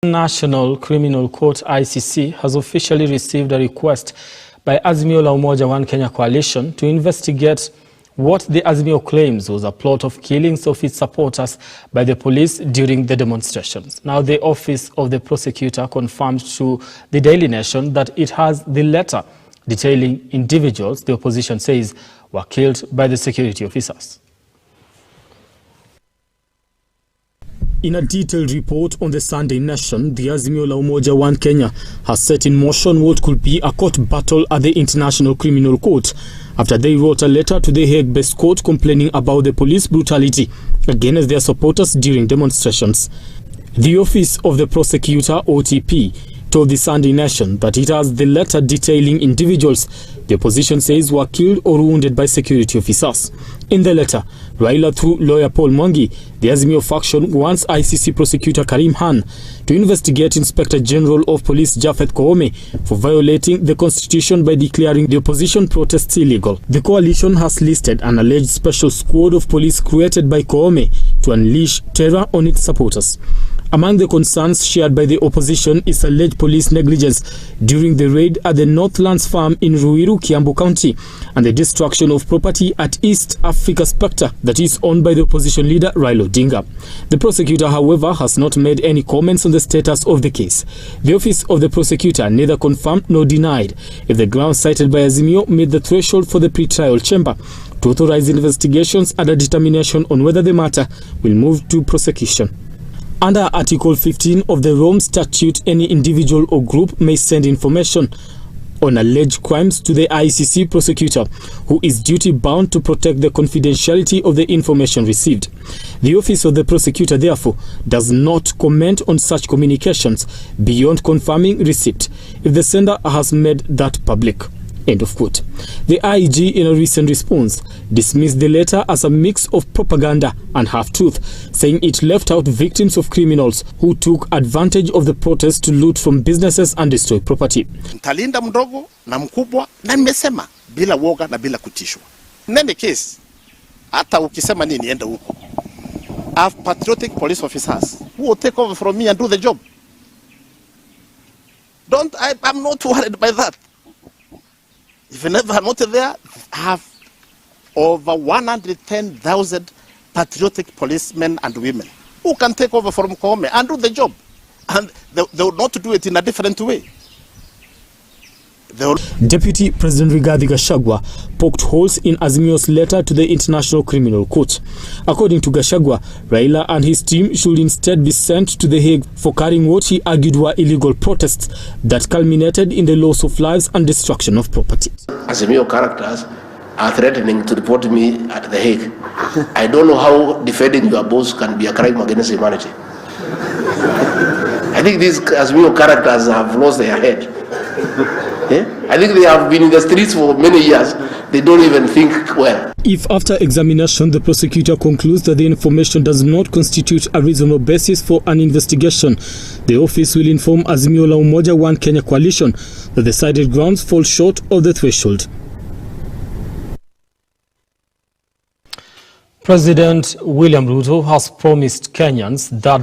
National Criminal Court ICC has officially received a request by Azimio la Umoja One Kenya coalition to investigate what the Azimio claims was a plot of killings of its supporters by the police during the demonstrations. Now, the office of the prosecutor confirmed to the Daily Nation that it has the letter detailing individuals the opposition says were killed by the security officers. In a detailed report on the Sunday Nation, the Azimio la Umoja One Kenya has set in motion what could be a court battle at the International Criminal Court after they wrote a letter to the Hague-based court complaining about the police brutality against their supporters during demonstrations. The office of the prosecutor, OTP, told the Sunday Nation that it has the letter detailing individuals the opposition says were killed or wounded by security officers. In the letter, Raila, through lawyer Paul Mwangi, the Azimio faction wants ICC prosecutor Karim Khan to investigate Inspector General of Police Japhet Koome for violating the constitution by declaring the opposition protests illegal. The coalition has listed an alleged special squad of police created by Koome to unleash terror on its supporters. Among the concerns shared by the opposition is alleged police negligence during the raid at the Northlands farm in Ruiru, Kiambu County, and the destruction of property at East Africa Spectre that is owned by the opposition leader Raila Odinga. The prosecutor, however, has not made any comments on the status of the case. The office of the prosecutor neither confirmed nor denied if the grounds cited by Azimio meet the threshold for the pre-trial chamber to authorize investigations and a determination on whether the matter will move to prosecution. Under Article 15 of the Rome Statute, any individual or group may send information on alleged crimes to the ICC prosecutor, who is duty-bound to protect the confidentiality of the information received. The office of the prosecutor, therefore, does not comment on such communications beyond confirming receipt if the sender has made that public. End of quote. The IG, in a recent response, dismissed the letter as a mix of propaganda and half-truth, saying it left out victims of criminals who took advantage of the protest to loot from businesses and destroy property. Talinda mdogo na mkubwa na nimesema bila woga na bila kutishwa. In any case, hata ukisema nini enda huko. I have patriotic police officers who will take over from me and do the job. I'm not worried by that. If you never not there, I have over 110,000 patriotic policemen and women who can take over from Koome and do the job. And they will not do it in a different way. Deputy President Rigathi Gachagua poked holes in Azimio's letter to the International Criminal Court. According to Gachagua, Raila and his team should instead be sent to The Hague for carrying what he argued were illegal protests that culminated in the loss of lives and destruction of property. Azimio characters are threatening to report me at The Hague. I don't know how defending your boss can be a crime against humanity. I think these Azimio characters have lost their head. I think they have been in the streets for many years. They don't even think well. If after examination the prosecutor concludes that the information does not constitute a reasonable basis for an investigation, the office will inform Azimio la Umoja One Kenya coalition that the cited grounds fall short of the threshold. President William Ruto has promised Kenyans that